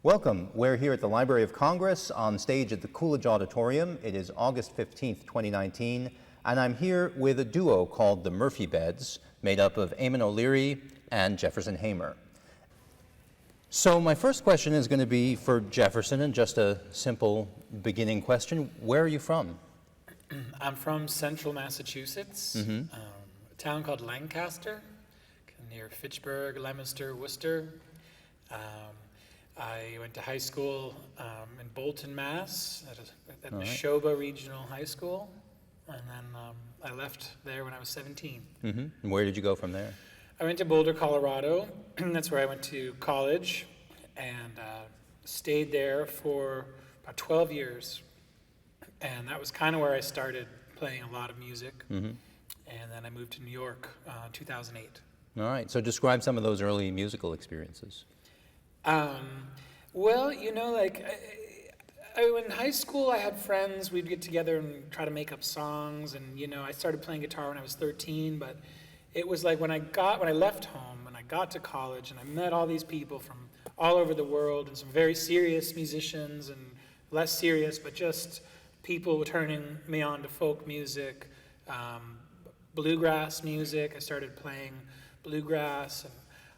Welcome. We're here at the Library of Congress on stage at the Coolidge Auditorium. It is August 15th, 2019, and I'm here with a duo called the Murphy Beds, made up of Eamon O'Leary and Jefferson Hamer. So my first question is going to be for Jefferson, and just a simple beginning question. Where are you from? I'm from central Massachusetts, a town called Lancaster, near Fitchburg, Leominster, Worcester. I went to high school in Bolton, Mass, at Neshoba Regional High School, and then I left there when I was 17. And where did you go from there? I went to Boulder, Colorado. That's where I went to college, and stayed there for about 12 years. And that was kind of where I started playing a lot of music. And then I moved to New York in 2008. All right, so describe some of those early musical experiences. Well, you know, like, in high school I had friends, we'd get together and try to make up songs, and, you know, I started playing guitar when I was 13, but it was like when I left home and I got to college and I met all these people from all over the world, and some very serious musicians and less serious, but just people turning me on to folk music, bluegrass music. I started playing bluegrass, and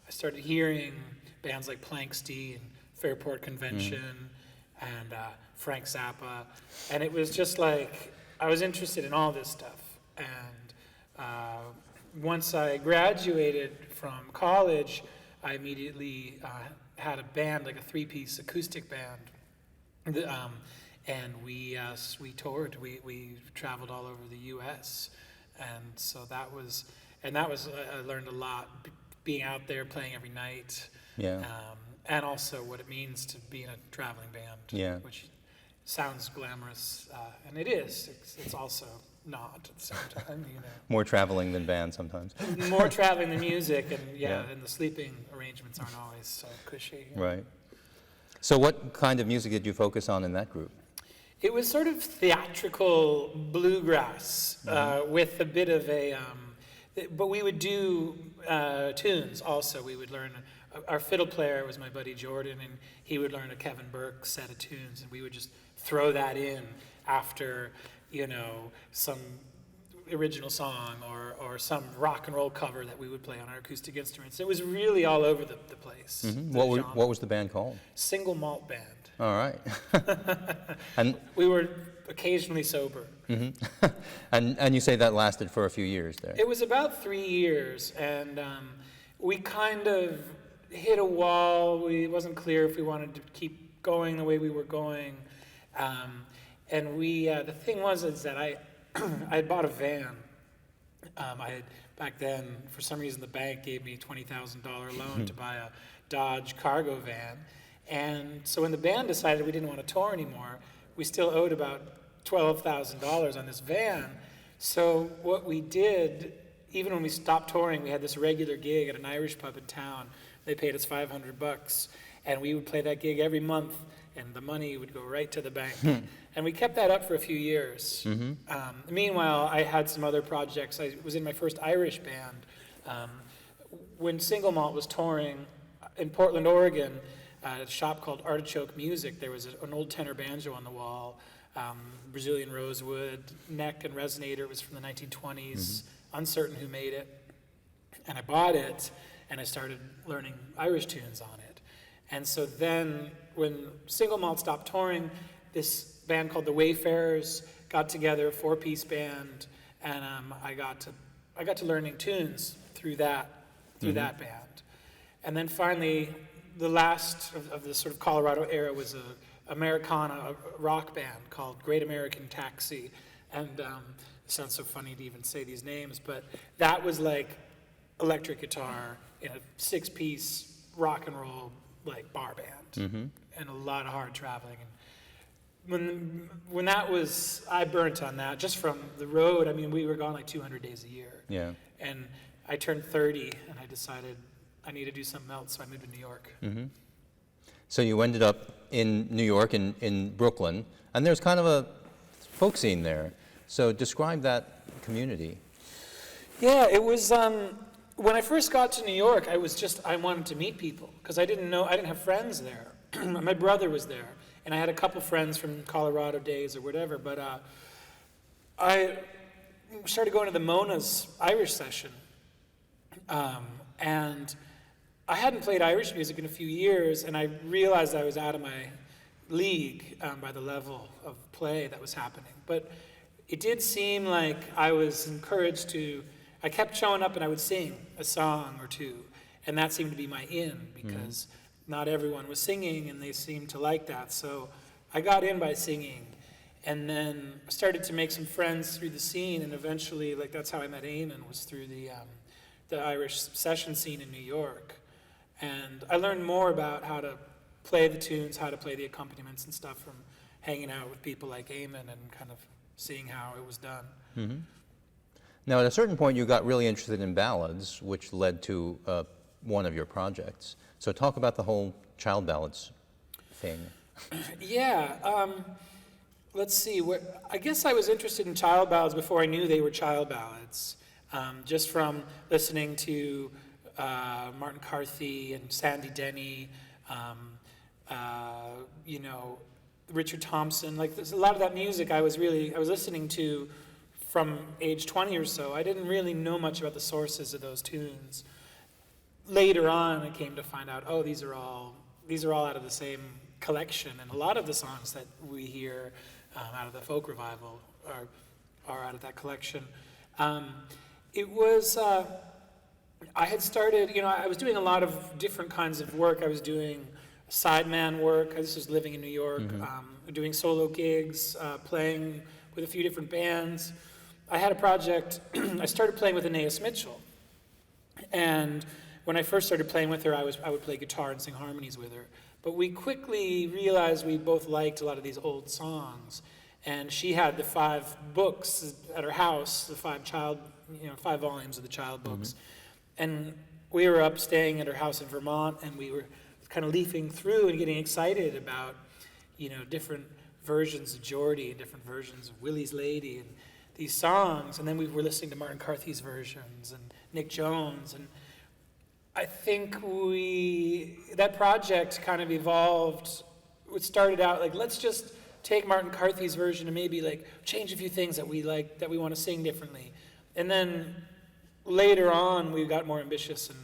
I started hearing bands like Planxty and Fairport Convention and Frank Zappa, and it was just like I was interested in all this stuff. And once I graduated from college, I immediately had a band, like a three-piece acoustic band, and we toured. We traveled all over the U.S. and so that was I learned a lot being out there playing every night. Yeah. And also what it means to be in a traveling band, which sounds glamorous, and it is. It's also not at the same time, you know. More traveling than band sometimes. More traveling than music, and and the sleeping arrangements aren't always so cushy. Right. So what kind of music did you focus on in that group? It was sort of theatrical bluegrass with a bit of a, but we would do tunes also. We would learn, our fiddle player was my buddy Jordan, and he would learn a Kevin Burke set of tunes, and we would just throw that in after, you know, some original song or some rock and roll cover that we would play on our acoustic instruments. It was really all over the place. What was the band called? Single Malt Band. All right. And we were occasionally sober. And you say that lasted for a few years there? It was about 3 years, and we kind of hit a wall. It wasn't clear if we wanted to keep going the way we were going. And we, the thing was is that I had bought a van. Back then, for some reason, the bank gave me a $20,000 loan to buy a Dodge cargo van. And so when the band decided we didn't want to tour anymore, we still owed about $12,000 on this van. So what we did, even when we stopped touring, we had this regular gig at an Irish pub in town. They paid us $500, and we would play that gig every month, and the money would go right to the bank. And we kept that up for a few years. Meanwhile, I had some other projects. I was in my first Irish band. When Single Malt was touring in Portland, Oregon, at a shop called Artichoke Music, there was an old tenor banjo on the wall, Brazilian rosewood, neck and resonator. It was from the 1920s, uncertain who made it. And I bought it, and I started learning Irish tunes on it. And so then when Single Malt stopped touring, this band called the Wayfarers got together, a four-piece band, and I got to learning tunes through that band. And then finally, the last of the sort of Colorado era was a Americana, a rock band called Great American Taxi. And it sounds so funny to even say these names, but that was like electric guitar in a six-piece rock and roll like bar band, and a lot of hard traveling. And when that was, I burnt on that just from the road. I mean, we were gone like 200 days a year. Yeah. And I turned 30, and I decided I need to do something else, so I moved to New York. So you ended up in New York, in Brooklyn, and there's kind of a folk scene there. So describe that community. Yeah, it was, when I first got to New York, I wanted to meet people, because I didn't have friends there. My brother was there, and I had a couple friends from Colorado days or whatever, but I started going to the Mona's Irish session, and I hadn't played Irish music in a few years, and I realized I was out of my league by the level of play that was happening. But it did seem like I was encouraged to, I kept showing up and I would sing a song or two, and that seemed to be my in, because not everyone was singing and they seemed to like that. So I got in by singing, and then started to make some friends through the scene, and eventually, like, that's how I met Eamon, was through the Irish session scene in New York. And I learned more about how to play the tunes, how to play the accompaniments and stuff from hanging out with people like Eamon and kind of seeing how it was done. Mm-hmm. Now, at a certain point, you got really interested in ballads, which led to one of your projects. So talk about the whole child ballads thing. Yeah, let's see. I guess I was interested in child ballads before I knew they were child ballads, just from listening to Martin Carthy and Sandy Denny, Richard Thompson. Like, there's a lot of that music I was listening to from age 20 or so. I didn't really know much about the sources of those tunes. Later on, I came to find out, oh, these are all out of the same collection, and a lot of the songs that we hear out of the folk revival are out of that collection. It was. I had started, I was doing a lot of different kinds of work. I was doing sideman work. This was living in New York, doing solo gigs, playing with a few different bands. I had a project, I started playing with Anais Mitchell. And when I first started playing with her, I would play guitar and sing harmonies with her. But we quickly realized we both liked a lot of these old songs. And she had the 5 books at her house, the 5 volumes of the child books. And we were up staying at her house in Vermont, and we were kind of leafing through and getting excited about, different versions of Geordie and different versions of Willie's Lady and these songs. And then we were listening to Martin Carthy's versions and Nick Jones. And I think that project kind of evolved. It started out like, let's just take Martin Carthy's version and maybe like change a few things that we like, that we want to sing differently. And then later on, we got more ambitious, and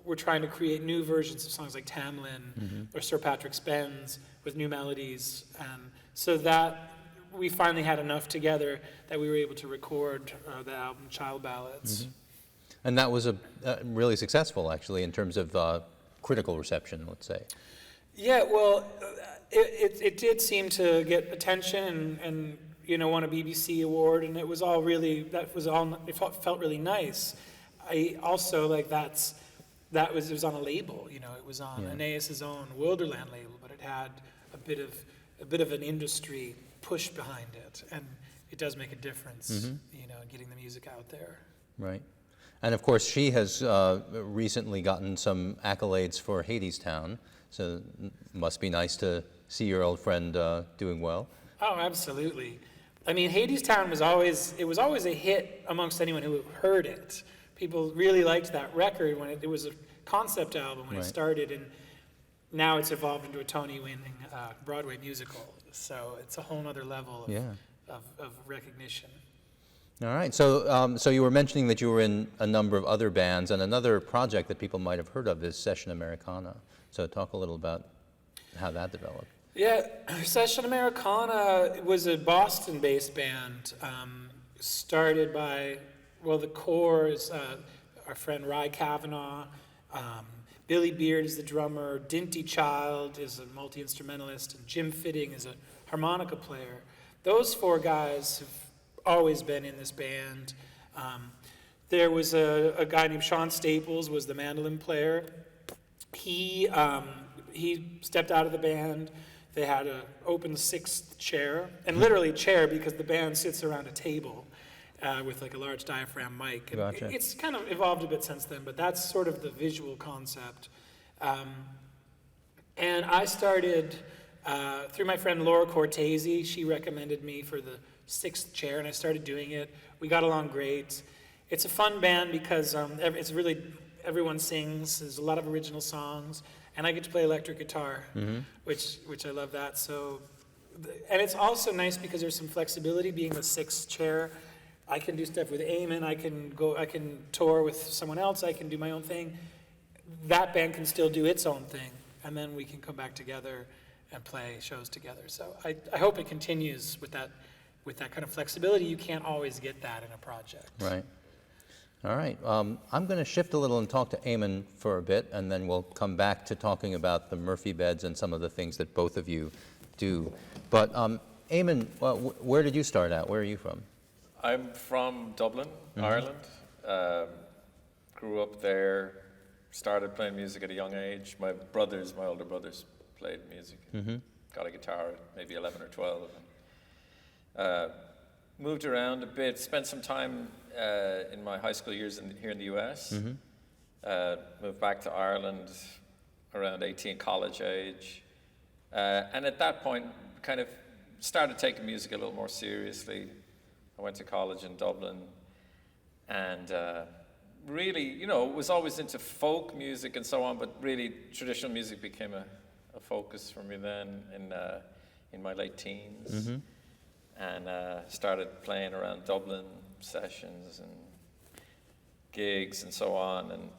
we're trying to create new versions of songs like Tamlin or Sir Patrick Spens with new melodies. And so that we finally had enough together that we were able to record the album Child Ballads. And that was really successful, actually, in terms of critical reception, let's say. Yeah, well, it did seem to get attention and won a BBC award, and it was all really, it felt really nice. I also, like, it was on a label, it was on Anais's own Wilderland label, but it had a bit of an industry push behind it, and it does make a difference, getting the music out there. Right. And of course, she has recently gotten some accolades for Hadestown, so it must be nice to see your old friend doing well. Oh, absolutely. I mean, Hadestown was always a hit amongst anyone who heard it. People really liked that record when it was a concept album when it started, and now it's evolved into a Tony-winning Broadway musical. So it's a whole other level of recognition. All right. So you were mentioning that you were in a number of other bands, and another project that people might have heard of is Session Americana. So talk a little about how that developed. Yeah, Session Americana was a Boston-based band, started by, the core is our friend Rye Kavanaugh, Billy Beard is the drummer, Dinty Child is a multi-instrumentalist, and Jim Fitting is a harmonica player. Those 4 guys have always been in this band. There was a guy named Sean Staples, was the mandolin player. He stepped out of the band. They had an open 6th chair, and literally chair because the band sits around a table with like a large diaphragm mic. And Gotcha. It's kind of evolved a bit since then, but that's sort of the visual concept. And I started, through my friend Laura Cortese, she recommended me for the 6th chair, and I started doing it. We got along great. It's a fun band because it's really, everyone sings, there's a lot of original songs, and I get to play electric guitar, which I love that. So, and it's also nice because there's some flexibility being the sixth chair. I can do stuff with Eamon, I can tour with someone else, I can do my own thing. That band can still do its own thing, and then we can come back together and play shows together. So I hope it continues with that kind of flexibility. You can't always get that in a project. Right. All right. I'm going to shift a little and talk to Eamon for a bit, and then we'll come back to talking about the Murphy Beds and some of the things that both of you do. But Eamon, where did you start out? Where are you from? I'm from Dublin, Ireland. Grew up there, started playing music at a young age. My older brothers played music. Got a guitar at maybe 11 or 12. Moved around a bit, spent some time in my high school years here in the US. Moved back to Ireland around 18, college age. And at that point, kind of started taking music a little more seriously. I went to college in Dublin and really, was always into folk music and so on, but really traditional music became a focus for me then in my late teens. And started playing around Dublin sessions and gigs and so on, and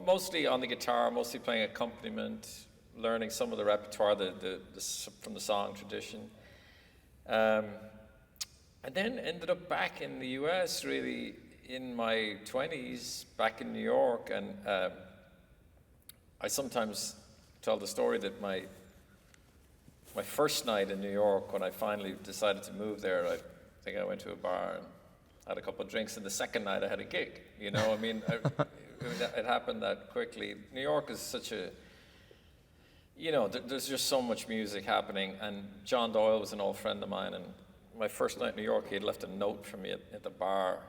mostly on the guitar, mostly playing accompaniment, learning some of the repertoire from the song tradition. And then ended up back in the US, really, in my 20s, back in New York, and I sometimes tell the story that my first night in New York, when I finally decided to move there, I think I went to a bar and had a couple of drinks, and the second night I had a gig, I mean, it happened that quickly. New York is such a, there's just so much music happening, and John Doyle was an old friend of mine, and my first night in New York, he had left a note for me at the bar,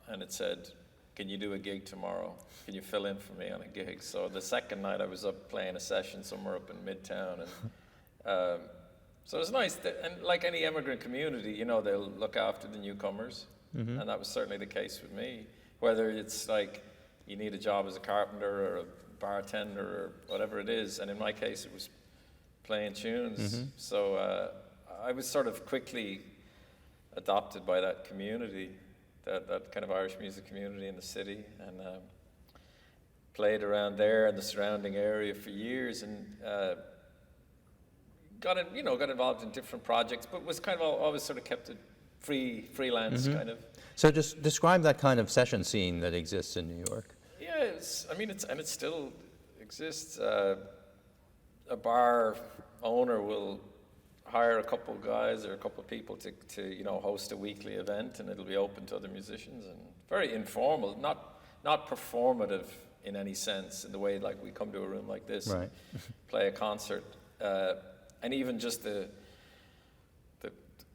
and it said, "Can you do a gig tomorrow? Can you fill in for me on a gig?" So the second night I was up playing a session somewhere up in Midtown, and so it was nice, and like any immigrant community, they'll look after the newcomers, and that was certainly the case with me. Whether it's like you need a job as a carpenter or a bartender or whatever it is, and in my case it was playing tunes. So I was sort of quickly adopted by that community, that kind of Irish music community in the city, and played around there and the surrounding area for years, and got involved in different projects, but was kind of always sort of kept it freelance kind of. So just describe that kind of session scene that exists in New York. Yeah, it still exists. A bar owner will hire a couple of guys or a couple of people to host a weekly event, and it'll be open to other musicians, and very informal, not performative in any sense, in the way like we come to a room like this, right. Play a concert, and even just the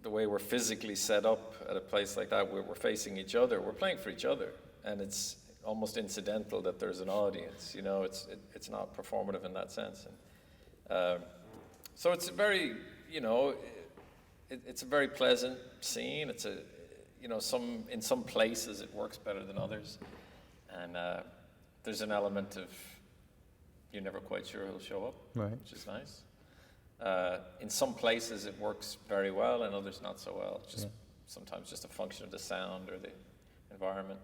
way we're physically set up at a place like that, where we're facing each other, we're playing for each other, and it's almost incidental that there's an audience. It's not performative in that sense, and so it's a very it's a very pleasant scene. It's in some places it works better than others, and there's an element of you're never quite sure who'll show up, right. Which is nice. In some places it works very well, and others not so well. It's just sometimes just a function of the sound or the environment.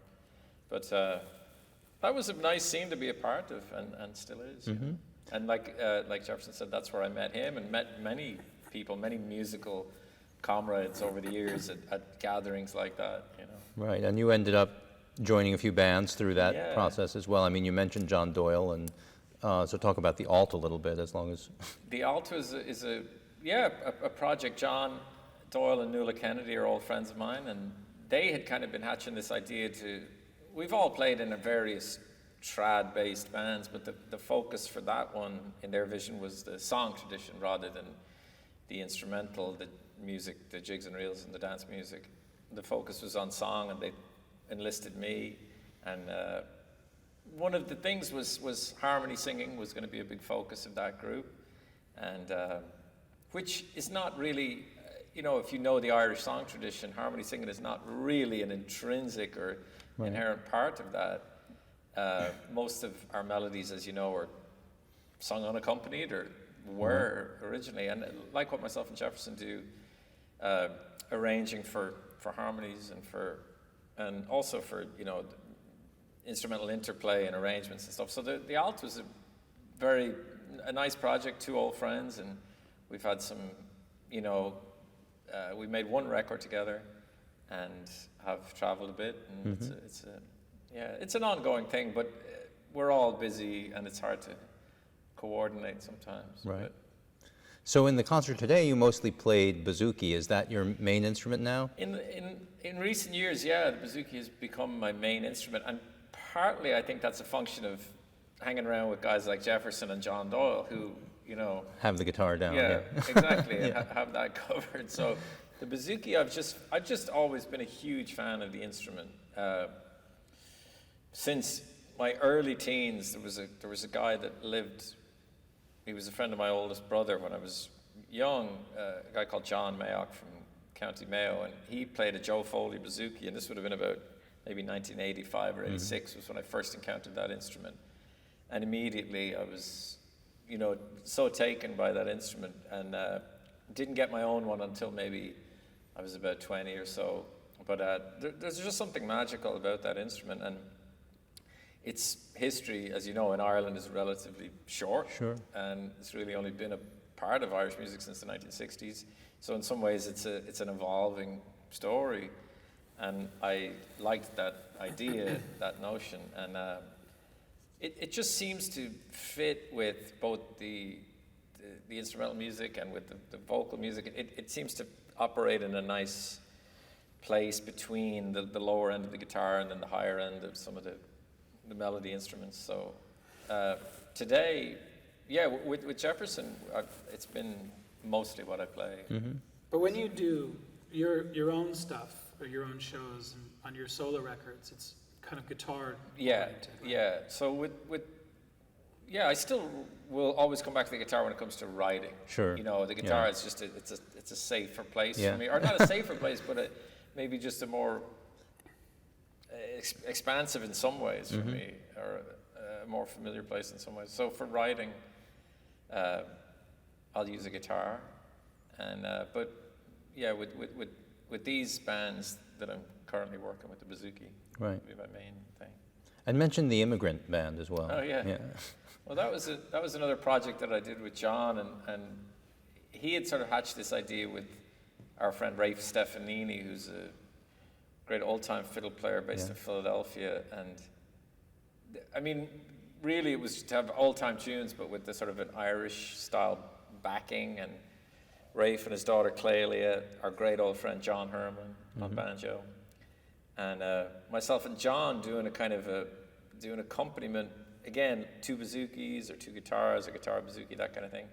But that was a nice scene to be a part of, and still is. And like Jefferson said, that's where I met him, and met many people, many musical comrades over the years at gatherings like that. Right, and you ended up joining a few bands through that process as well. I mean, you mentioned John Doyle, and so talk about the alt a little bit, as long as. The alt is a project. John Doyle and Nuala Kennedy are old friends of mine, and they had kind of been hatching this idea we've all played in various trad-based bands, but the focus for that one, in their vision, was the song tradition rather than the instrumental, the music, the jigs and reels and the dance music. The focus was on song, and they enlisted me, and one of the things was harmony singing was going to be a big focus of that group, and which is not really, if you know the Irish song tradition, harmony singing is not really an intrinsic or inherent part of that. Most of our melodies, as you know, are sung unaccompanied or were originally, and like what myself and Jefferson do, arranging for harmonies and also for instrumental interplay and arrangements and stuff. So the alt was a nice project, two old friends, and we've had some, we made one record together and have traveled a bit, and it's an ongoing thing, but we're all busy and it's hard to coordinate sometimes. Right. But So in the concert today, you mostly played bouzouki. Is that your main instrument now? in recent years, yeah, the bouzouki has become my main instrument, and partly I think that's a function of hanging around with guys like Jefferson and John Doyle, who Have the guitar down. yeah, exactly, and have that covered. So the bouzouki, I've just always been a huge fan of the instrument. Since my early teens, there was a guy that lived. He was a friend of my oldest brother when I was young. A guy called John Mayock from County Mayo, and he played a Joe Foley bouzouki, and this would have been about maybe 1985 or 86 was when I first encountered that instrument. And immediately I was, so taken by that instrument, and didn't get my own one until maybe I was about 20 or so. But there's just something magical about that instrument, and its history, as you know, in Ireland is relatively short. Sure. And it's really only been a part of Irish music since the 1960s. So in some ways it's an evolving story. And I liked that idea, that notion. And it just seems to fit with both the instrumental music and with the vocal music. It seems to operate in a nice place between the lower end of the guitar and then the higher end of some of the melody instruments. So today, yeah, with Jefferson, it's been mostly what I play. Mm-hmm. But when you do your own stuff or your own shows and on your solo records, it's kind of guitar oriented, right? Yeah. So I still will always come back to the guitar when it comes to writing. Sure. The guitar is just it's a safer place Yeah. for me, or not a safer place, but maybe just a more expansive in some ways for me, or a more familiar place in some ways. So for writing, I'll use a guitar, and but yeah, with these bands that I'm currently working with, the bouzouki Right. would be my main thing. And mention the Immigrant band as well. Oh yeah. Well, that was another project that I did with John, and he had sort of hatched this idea with our friend Rafe Stefanini, who's a great old-time fiddle player based in Philadelphia. And I mean, really it was to have old-time tunes, but with the sort of an Irish-style backing, and Rafe and his daughter Clelia, our great old friend John Herrmann on banjo, and myself and John doing doing accompaniment, again, two bouzoukis or two guitars, a guitar bouzouki, that kind of thing,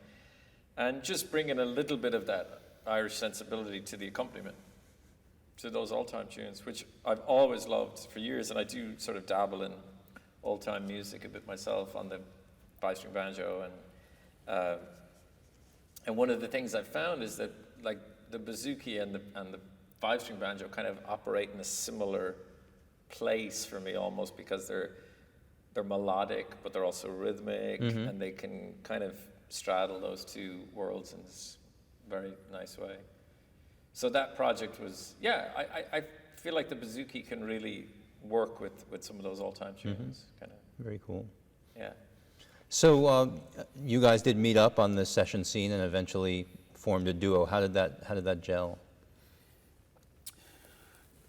and just bringing a little bit of that Irish sensibility to the accompaniment, to those old-time tunes, which I've always loved for years, and I do sort of dabble in old-time music a bit myself on the five-string banjo, and one of the things I've found is that like the bouzouki and the five-string banjo kind of operate in a similar place for me almost, because they're melodic, but they're also rhythmic, and they can kind of straddle those two worlds in this very nice way. So that project was, I feel like the bouzouki can really work with some of those all-time tunes, kind of. Very cool. Yeah. So you guys did meet up on the session scene and eventually formed a duo. How did that gel?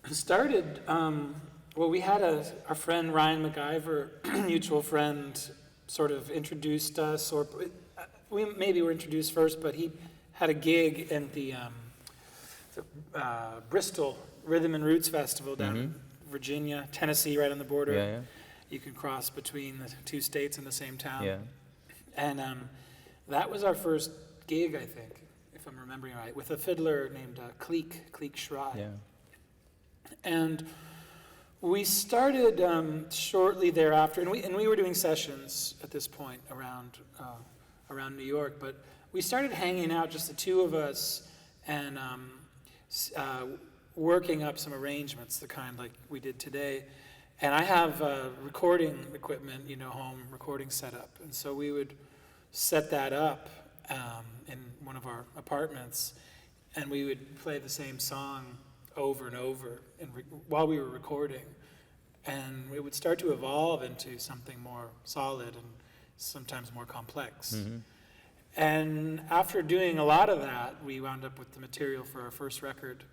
It started, well, we had our friend Ryan MacGyver, mutual friend, sort of introduced us, or we maybe were introduced first, but he had a gig in the Bristol Rhythm and Roots Festival down in Virginia, Tennessee, right on the border. Yeah. You can cross between the two states in the same town. Yeah. And that was our first gig, I think, if I'm remembering right, with a fiddler named Cleek Schrei. Yeah. And we started shortly thereafter, and we were doing sessions at this point around New York, but we started hanging out, just the two of us, and working up some arrangements, the kind like we did today. And I have recording equipment, home recording setup, and so we would set that up in one of our apartments, and we would play the same song over and over while we were recording. And it would start to evolve into something more solid and sometimes more complex. And after doing a lot of that, we wound up with the material for our first record.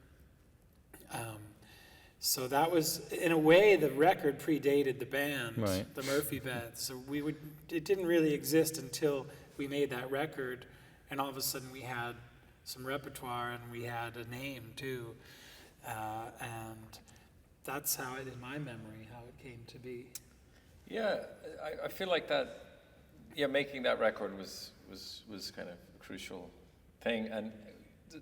So that was, in a way, the record predated the band, Right. the Murphy Beds. So it didn't really exist until we made that record, and all of a sudden we had some repertoire and we had a name too. And that's how in my memory, how it came to be. Yeah, I feel like that. Yeah, making that record was kind of a crucial thing, and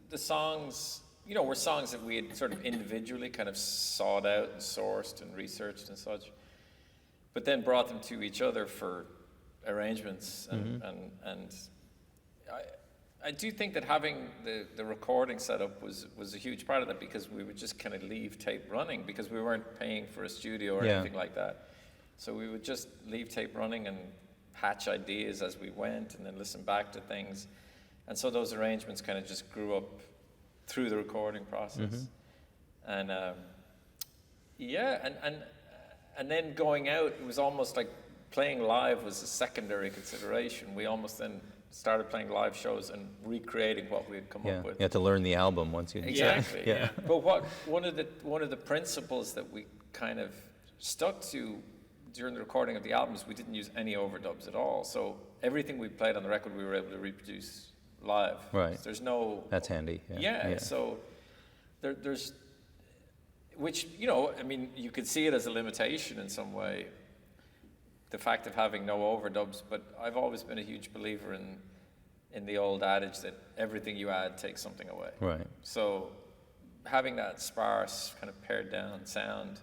the songs, were songs that we had sort of individually kind of sought out and sourced and researched and such, but then brought them to each other for arrangements, and I do think that having the recording set up was a huge part of that, because we would just kind of leave tape running because we weren't paying for a studio or anything like that. So we would just leave tape running and hatch ideas as we went, and then listen back to things. And so those arrangements kind of just grew up through the recording process. And and then going out, it was almost like playing live was a secondary consideration. We almost then started playing live shows and recreating what we had come up with. You had to learn the album once you Exactly. Yeah. But one of the principles that we kind of stuck to during the recording of the albums, we didn't use any overdubs at all. So everything we played on the record, we were able to reproduce live. Right. So there's no. That's handy. So there's, which, I mean, you could see it as a limitation in some way, the fact of having no overdubs, but I've always been a huge believer in the old adage that everything you add takes something away. Right. So having that sparse, kind of pared down sound,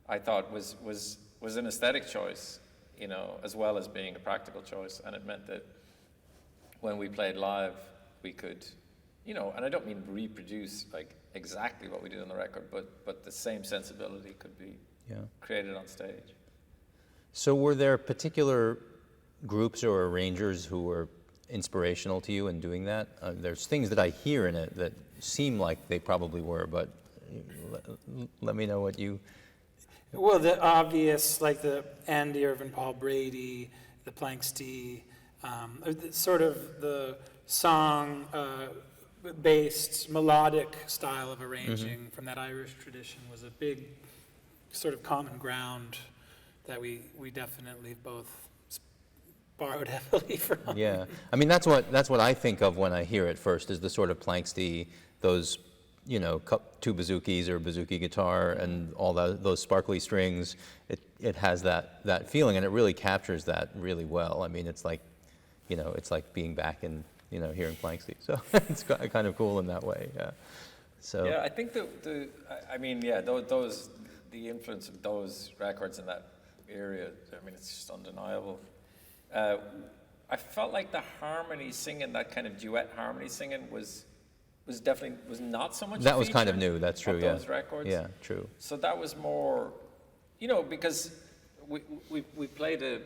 I thought was an aesthetic choice, as well as being a practical choice, and it meant that when we played live, we could, and I don't mean reproduce like exactly what we did on the record, but the same sensibility could be created on stage. So were there particular groups or arrangers who were inspirational to you in doing that? There's things that I hear in it that seem like they probably were, but let me know what you... Well, the obvious, like the Andy Irvin, Paul Brady, the Planksty, sort of the song-based melodic style of arranging from that Irish tradition was a big sort of common ground that we definitely both borrowed heavily from. Yeah, I mean that's what I think of when I hear it first, is the sort of Planksty, those two bouzouki's or bouzouki guitar and all those sparkly strings. It has that feeling, and it really captures that really well. I mean, it's like being back in hearing Planksty. So it's kind of cool in that way. Yeah. So yeah, I think the influence of those records in that area, I mean, it's just undeniable. I felt like the harmony singing, that kind of duet harmony singing was not so much. That was kind of new. That's true. Those records. Yeah, true. So that was more, because we played a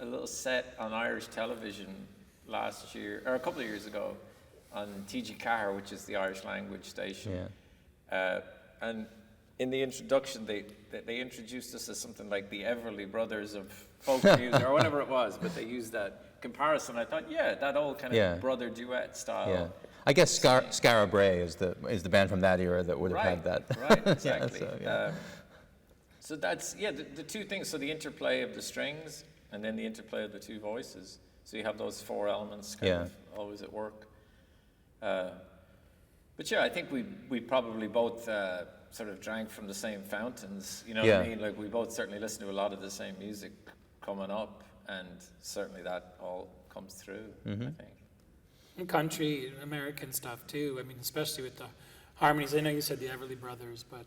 little set on Irish television last year, or a couple of years ago, on TG Car, which is the Irish language station. Yeah. And in the introduction, they introduced us as something like the Everly Brothers of folk music, or whatever it was, but they used that comparison. I thought, that old kind of brother duet style. Yeah. I guess Scarra Bray is the band from that era that would have had that. Right, exactly. So So that's, the two things. So the interplay of the strings, and then the interplay of the two voices. So you have those four elements kind of always at work. But I think we probably both sort of drank from the same fountains, what I mean? Like, we both certainly listened to a lot of the same music coming up, and certainly that all comes through, I think. And country, American stuff too. I mean, especially with the harmonies. I know you said the Everly Brothers, but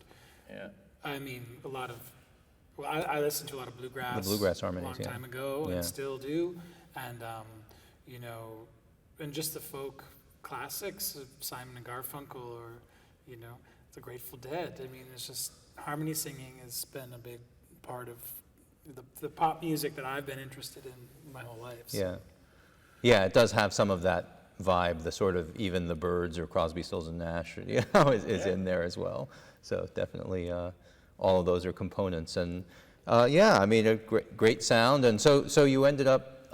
I mean, a lot of, I listened to a lot of bluegrass. The bluegrass harmonies, a long time ago, and still do. And, and just the folk classics, Simon and Garfunkel, or, the Grateful Dead. I mean, it's just, harmony singing has been a big part of the pop music that I've been interested in my whole life. So. Yeah. Yeah, it does have some of that vibe, the sort of even the Byrds or Crosby, Stills and Nash, is in there as well. So definitely all of those are components. And yeah, I mean, a great sound. And so you ended up,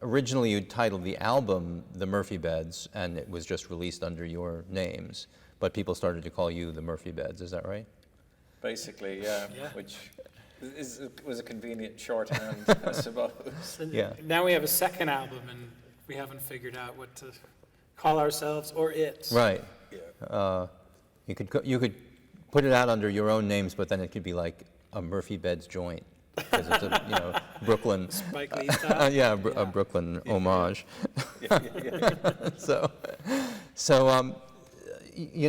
originally you titled the album The Murphy Beds, and it was just released under your names. But people started to call you the Murphy Beds, is that right? Basically, yeah. Which was a convenient shorthand, I suppose. Yeah. Now we have a second album, and we haven't figured out what to call ourselves or it. Right. Yeah. You could put it out under your own names, but then it could be like a Murphy Beds joint, because it's a Brooklyn. Spike Lee style. A Brooklyn homage. So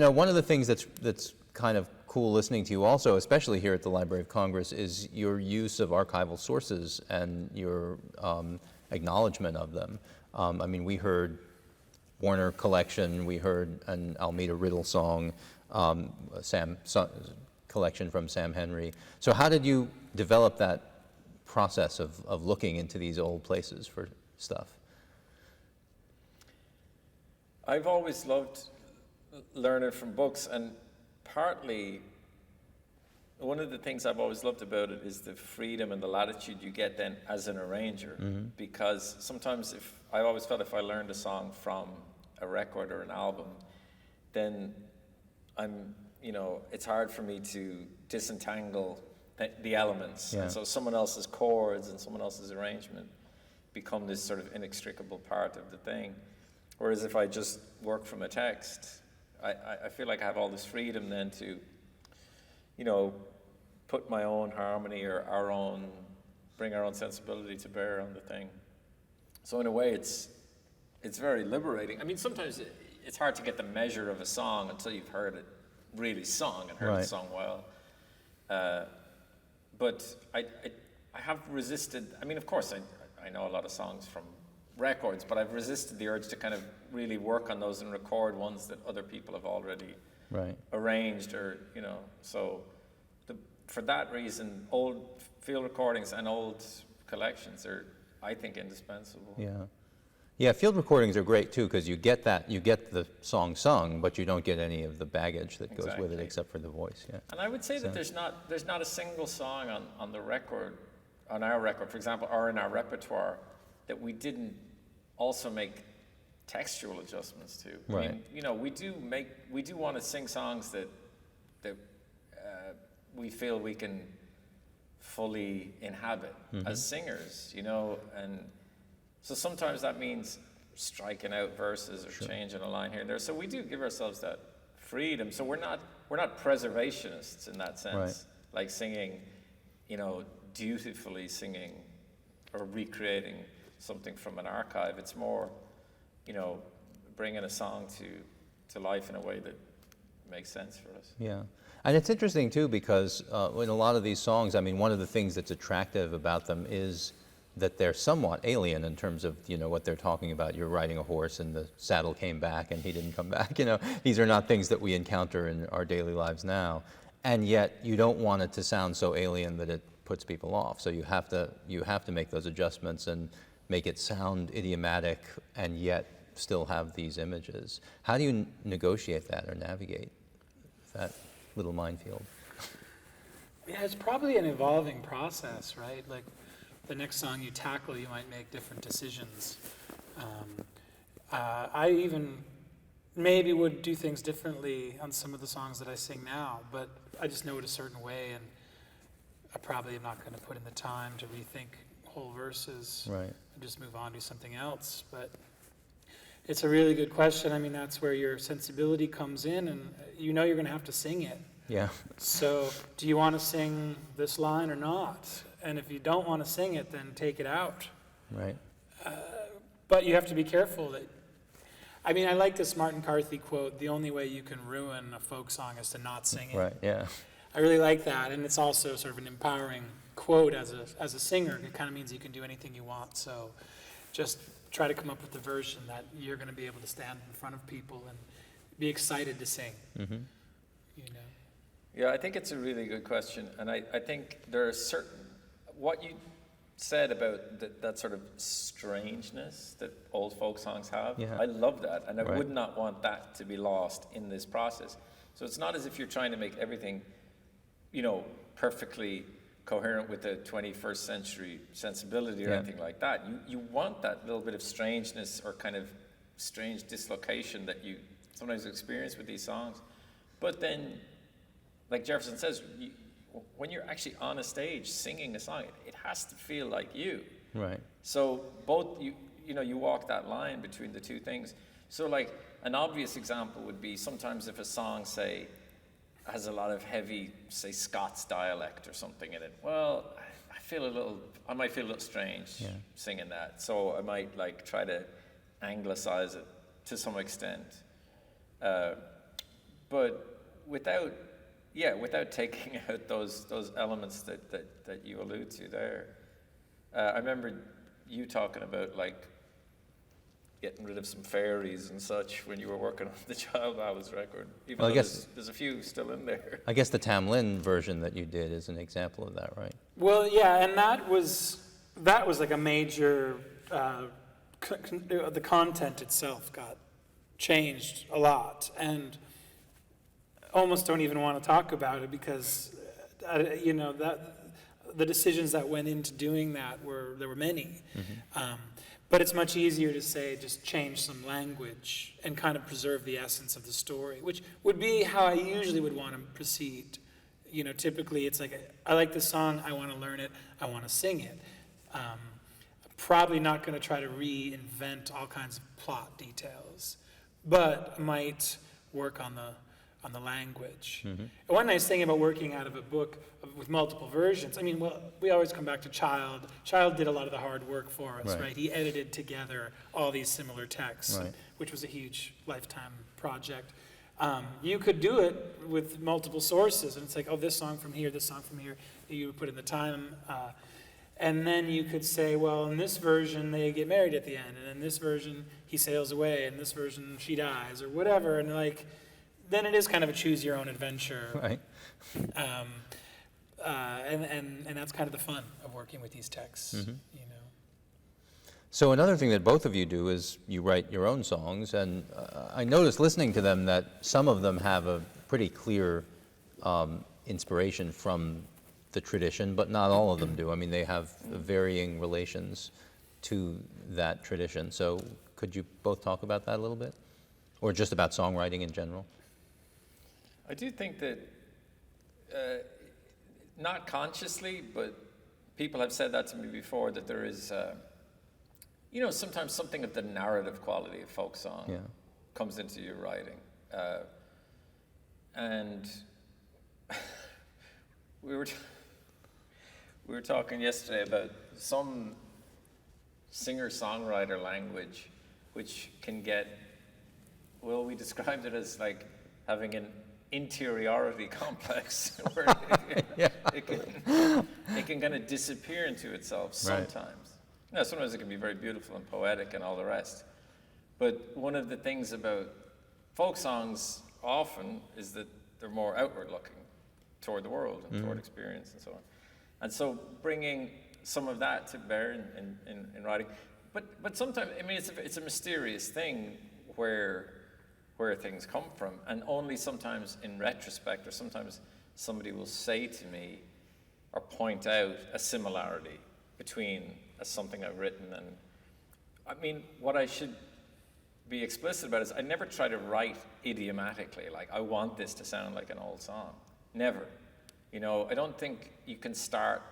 one of the things that's kind of cool listening to you also, especially here at the Library of Congress, is your use of archival sources and your acknowledgement of them. I mean, we heard Warner Collection, we heard an Almeida Riddle song, collection from Sam Henry. So how did you develop that process of looking into these old places for stuff? I've always loved learning from books, and partly one of the things I've always loved about it is the freedom and the latitude you get then as an arranger. Because sometimes I always felt if I learned a song from a record or an album, then it's hard for me to disentangle the elements. Yeah. And so someone else's chords and someone else's arrangement become this sort of inextricable part of the thing. Whereas if I just work from a text, I feel like I have all this freedom then to, put my own harmony or bring our own sensibility to bear on the thing. So in a way, it's very liberating. I mean, sometimes it's hard to get the measure of a song until you've heard it really sung and heard it sung well. But I have resisted. I mean, of course, I know a lot of songs from records, but I've resisted the urge to kind of really work on those and record ones that other people have already arranged, or so for that reason, old field recordings and old collections are, I think, indispensable. Yeah, field recordings are great too, because you get the song sung, but you don't get any of the baggage that goes with it except for the voice. Yeah. And I would say that there's not a single song on the record, on our record, for example, or in our repertoire, that we didn't also make textual adjustments to. Right. I mean, we do want to sing songs that we feel we can fully inhabit as singers, and so sometimes that means striking out verses or changing a line here and there. So we do give ourselves that freedom. So we're not preservationists in that sense, like singing, dutifully singing or recreating something from an archive. It's more, bringing a song to life in a way that makes sense for us. Yeah. And it's interesting too, because in a lot of these songs, I mean, one of the things that's attractive about them is that they're somewhat alien in terms of, what they're talking about. You're riding a horse and the saddle came back and he didn't come back. These are not things that we encounter in our daily lives now. And yet you don't want it to sound so alien that it puts people off. So you have to make those adjustments and make it sound idiomatic and yet still have these images. How do you negotiate that or navigate that little minefield? Yeah, it's probably an evolving process, right? Like the next song you tackle, you might make different decisions. I even maybe would do things differently on some of the songs that I sing now, but I just know it a certain way, and I probably am not going to put in the time to rethink whole verses. Right. And just move on to something else. But it's a really good question. I mean, that's where your sensibility comes in, and you're going to have to sing it. Yeah. So do you want to sing this line or not? And if you don't want to sing it, then take it out. Right. But you have to be careful that, I mean, I like this Martin Carthy quote, the only way you can ruin a folk song is to not sing it. Right, yeah. I really like that, and it's also sort of an empowering quote as a singer. It kind of means you can do anything you want, so just try to come up with the version that you're going to be able to stand in front of people and be excited to sing. Mm-hmm. Yeah, I think it's a really good question, and I think there are certain, what you said about that sort of strangeness that old folk songs have, Yeah. I love that, and I Right. would not want that to be lost in this process. So it's not as if you're trying to make everything, perfectly coherent with the 21st century sensibility or Yeah. anything like that. You want that little bit of strangeness or kind of strange dislocation that you sometimes experience with these songs. But then, like Jefferson says, when you're actually on a stage singing a song, it has to feel like you. Right. So both you walk that line between the two things. So like an obvious example would be sometimes if a song, say, has a lot of heavy, say, Scots dialect or something in it. Well, I might feel a little strange singing that. So I might like try to anglicize it to some extent. But without taking out those elements that you allude to there. I remember you talking about like getting rid of some fairies and such when you were working on the Child Ballads record. Even though there's a few still in there. I guess the Tamlin version that you did is an example of that, right? Well, yeah, and that was like a major. The content itself got changed a lot, and almost don't even want to talk about it because, that the decisions that went into doing that there were many. Mm-hmm. But it's much easier to say just change some language and kind of preserve the essence of the story, which would be how I usually would want to proceed. Typically it's like, I like this song, I want to learn it, I want to sing it. Probably not going to try to reinvent all kinds of plot details, but might work on the language. Mm-hmm. And one nice thing about working out of a book with multiple versions, we always come back to Child. Child did a lot of the hard work for us, right? He edited together all these similar texts, Right. which was a huge lifetime project. You could do it with multiple sources, and it's like, this song from here, you would put in the time, and then you could say, well, in this version, they get married at the end, and in this version, he sails away, and in this version, she dies, or whatever, and then it is kind of a choose your own adventure. Right. And that's kind of the fun of working with these texts, Mm-hmm. So another thing that both of you do is you write your own songs, and I noticed listening to them that some of them have a pretty clear inspiration from the tradition, but not all of them do. They have varying relations to that tradition. So could you both talk about that a little bit? Or just about songwriting in general? I do think that, not consciously, but people have said that to me before, that there is, sometimes something of the narrative quality of folk song comes into your writing. And we were talking yesterday about some singer-songwriter language which can get, we described it as like having an interiority complex where it can kind of disappear into itself sometimes. Right. Now, sometimes it can be very beautiful and poetic and all the rest. But one of the things about folk songs often is that they're more outward looking toward the world and toward experience and so on. And so bringing some of that to bear in writing. But sometimes, it's a mysterious thing where things come from, and only sometimes in retrospect, or sometimes somebody will say to me or point out a similarity between something I've written and, what I should be explicit about is I never try to write idiomatically, like I want this to sound like an old song. Never. I don't think you can start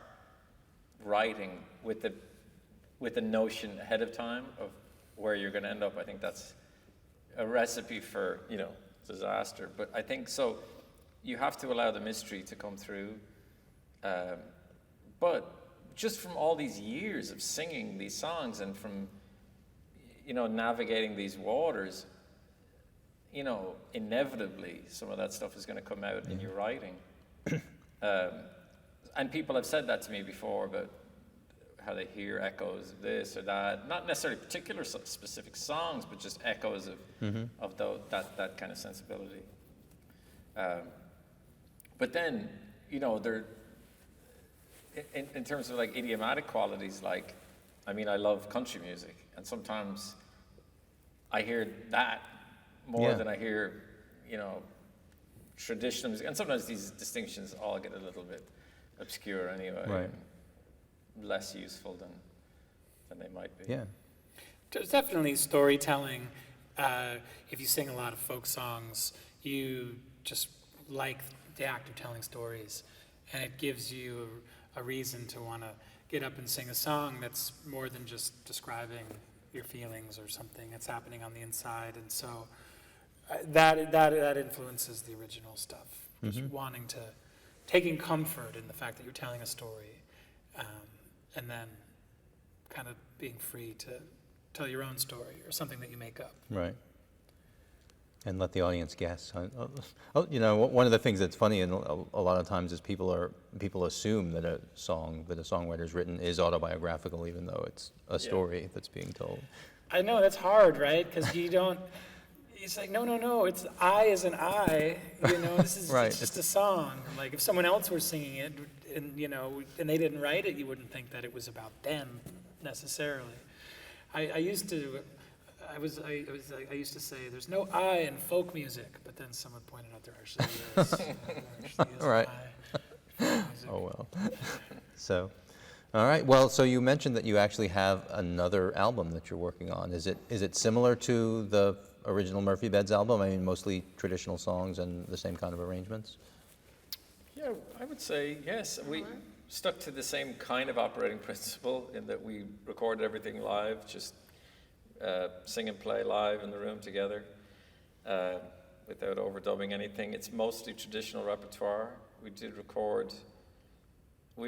writing with the notion ahead of time of where you're going to end up. I think that's a recipe for, disaster. But I think so. You have to allow the mystery to come through. But just from all these years of singing these songs and from, navigating these waters, inevitably some of that stuff is going to come out in your writing. And people have said that to me before about how they hear echoes of this or that, not necessarily particular specific songs, but just echoes of that kind of sensibility. But then, in terms of like idiomatic qualities, like, I mean, I love country music, and sometimes I hear that more than I hear, you know, traditional music. And sometimes these distinctions all get a little bit obscure anyway, Right. and less useful than they might be. Yeah. There's definitely storytelling. If you sing a lot of folk songs, you just like the act of telling stories, and it gives you a reason to want to get up and sing a song that's more than just describing your feelings or something that's happening on the inside. And so that influences the original stuff. Just wanting to, taking comfort in the fact that you're telling a story, and then kind of being free to tell your own story or something that you make up. Right. And let the audience guess. You know, one of the things that's funny, and a lot of times, is people assume that a song that a songwriter's written is autobiographical, even though it's a story that's being told. I know, that's hard, right? Because you don't, it's like, no, it's I as an I, you know, this is Right. it's just a song. Like, if someone else were singing it, and, you know, and they didn't write it, you wouldn't think that it was about them, necessarily. I used to say there's no I in folk music, but then someone pointed out there actually is. There actually is Right. an I in folk music. Oh, well. So, all right. Well, so you mentioned that you actually have another album that you're working on. Is it similar to the original Murphy Beds album? I mean, mostly traditional songs and the same kind of arrangements? Yeah, I would say yes. We stuck to the same kind of operating principle in that we recorded everything live, just sing and play live in the room together without overdubbing anything. It's mostly traditional repertoire. We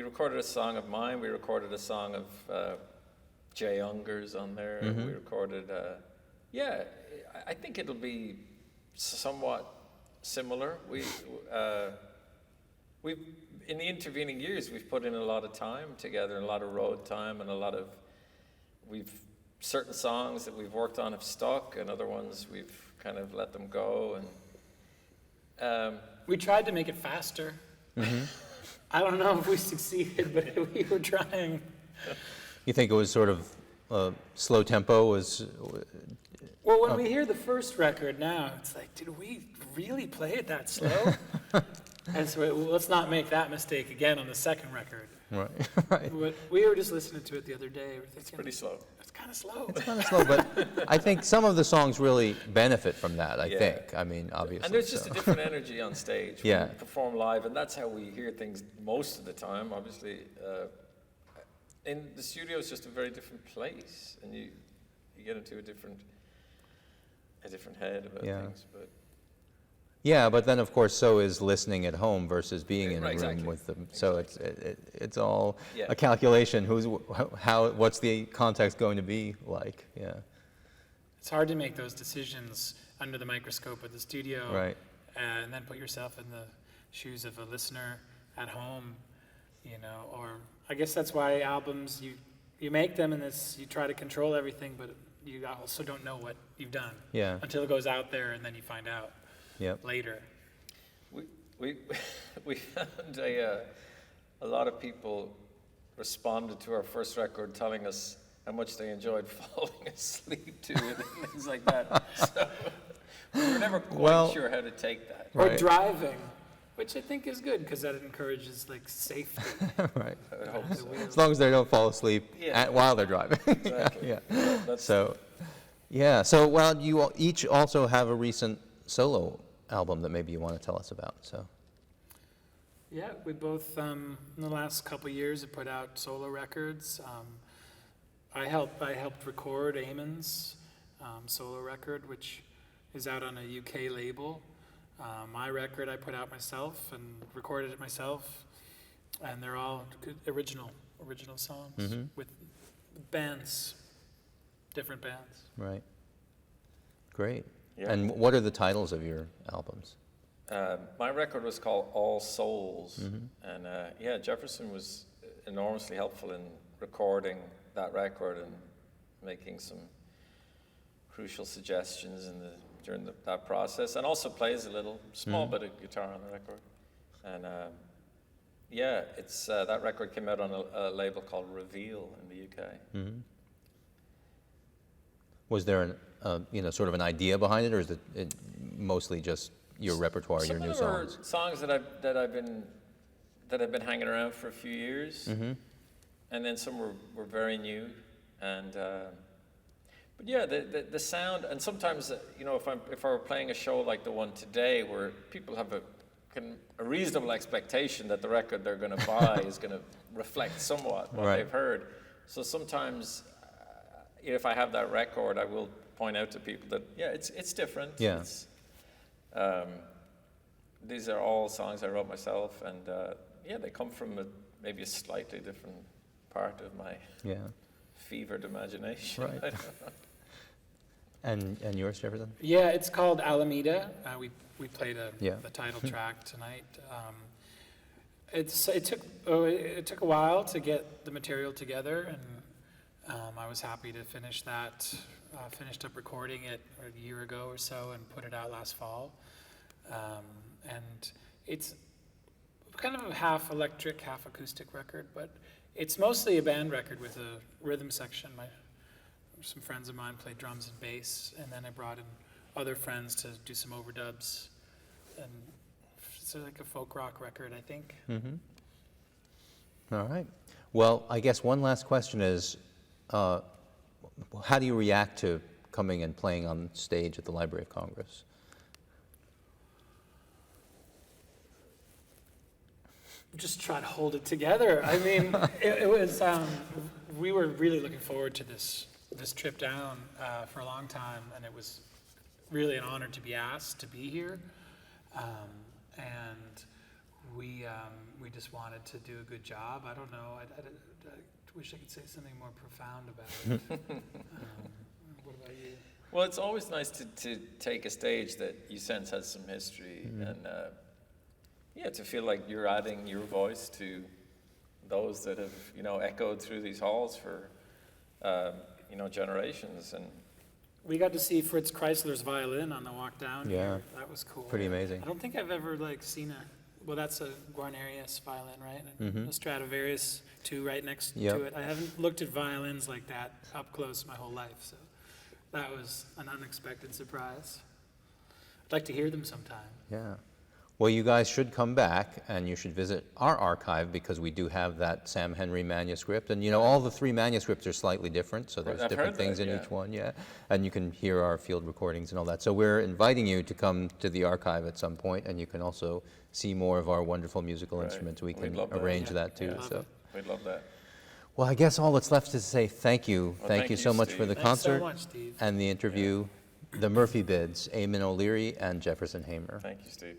recorded a song of mine. We recorded a song of Jay Unger's on there. We recorded, I think it'll be somewhat similar. We've in the intervening years, we've put in a lot of time together, a lot of road time, and certain songs that we've worked on have stuck, and other ones we've kind of let them go. And We tried to make it faster. I don't know if we succeeded, but we were trying. You think it was sort of slow tempo? Well, when we hear the first record now, it's like, did we really play it that slow? And so let's not make that mistake again on the second record. Right. Right. But we were just listening to it the other day. We're thinking, it's pretty slow. It's kind of slow. It's kind of slow, but I think some of the songs really benefit from that, I Yeah. think. I mean, obviously. And there's just a different energy on stage when Yeah. we perform live, and that's how we hear things most of the time. Obviously, in the studio, it's just a very different place, and you get into a different head about things. But Yeah, but then of course so is listening at home versus being in a room Exactly. with them. So it's all Yeah. a calculation. What's the context going to be like? Yeah. It's hard to make those decisions under the microscope of the studio, Right. and then put yourself in the shoes of a listener at home, you know. Or I guess that's why albums, you make them and you try to control everything, but you also don't know what you've done Yeah. until it goes out there, and then you find out Yep. later. we found a lot of people responded to our first record telling us how much they enjoyed falling asleep to it and things like that. So we were never quite sure how to take that. Or Right. driving, which I think is good because that encourages like safety. Right. I would hope so. As long as they don't fall asleep Yeah. while they're driving. Exactly. Yeah. That's So, yeah. So, well, you each also have a recent solo album that maybe you want to tell us about. So, Yeah, we both, in the last couple of years, have put out solo records. I helped record Eamon's solo record, which is out on a UK label. My record I put out myself and recorded it myself, and they're all good, original songs with bands, different bands. right. Great. Yeah. And what are the titles of your albums? My record was called All Souls, and Jefferson was enormously helpful in recording that record and making some crucial suggestions during that process, and also plays a little small bit of guitar on the record. And Yeah, it's that record came out on a label called Reveal in the UK. Mm-hmm. Was there sort of an idea behind it, or is it mostly just your repertoire, your new songs? Some of them are songs that I've been hanging around for a few years, and then some were very new, and but yeah, the sound, and sometimes if I were playing a show like the one today, where people have a reasonable expectation that the record they're going to buy is going to reflect somewhat what they've heard. So sometimes, if I have that record, I will point out to people that it's different. Yeah. These are all songs I wrote myself, and they come from maybe a slightly different part of my fevered imagination. Right. I don't know. And yours, Jefferson? Yeah, it's called Alameda. We played the title track tonight. It took a while to get the material together, and I was happy to finish that. Finished up recording it a year ago or so and put it out last fall. And it's kind of a half electric, half acoustic record, but it's mostly a band record with a rhythm section. Some friends of mine played drums and bass, and then I brought in other friends to do some overdubs. And it's like a folk rock record, I think. Mm-hmm. All right. Well, I guess one last question is, how do you react to coming and playing on stage at the Library of Congress? Just try to hold it together. I mean, it was, we were really looking forward to this trip down for a long time, and it was really an honor to be asked to be here. And we just wanted to do a good job. I don't know. I wish I could say something more profound about it. What about you? Well, it's always nice to take a stage that you sense has some history, and to feel like you're adding your voice to those that have echoed through these halls for generations. And we got to see Fritz Kreisler's violin on the walk down. Yeah, here. That was cool. Pretty amazing. I don't think I've ever seen well, that's a Guarnerius violin, right? And a Stradivarius too, right next to it. I haven't looked at violins like that up close my whole life, so that was an unexpected surprise. I'd like to hear them sometime. Yeah. Well, you guys should come back, and you should visit our archive, because we do have that Sam Henry manuscript. And, all the 3 manuscripts are slightly different, so there's different things in each one, And you can hear our field recordings and all that. So we're inviting you to come to the archive at some point, and you can also see more of our wonderful musical instruments. We can arrange that too. So we'd love that. Well, I guess all that's left is to say thank you. Well, thank you so much for the Thanks concert so much, Steve. and the interview. The Murphy Beds, Eamon O'Leary and Jefferson Hamer. Thank you, Steve.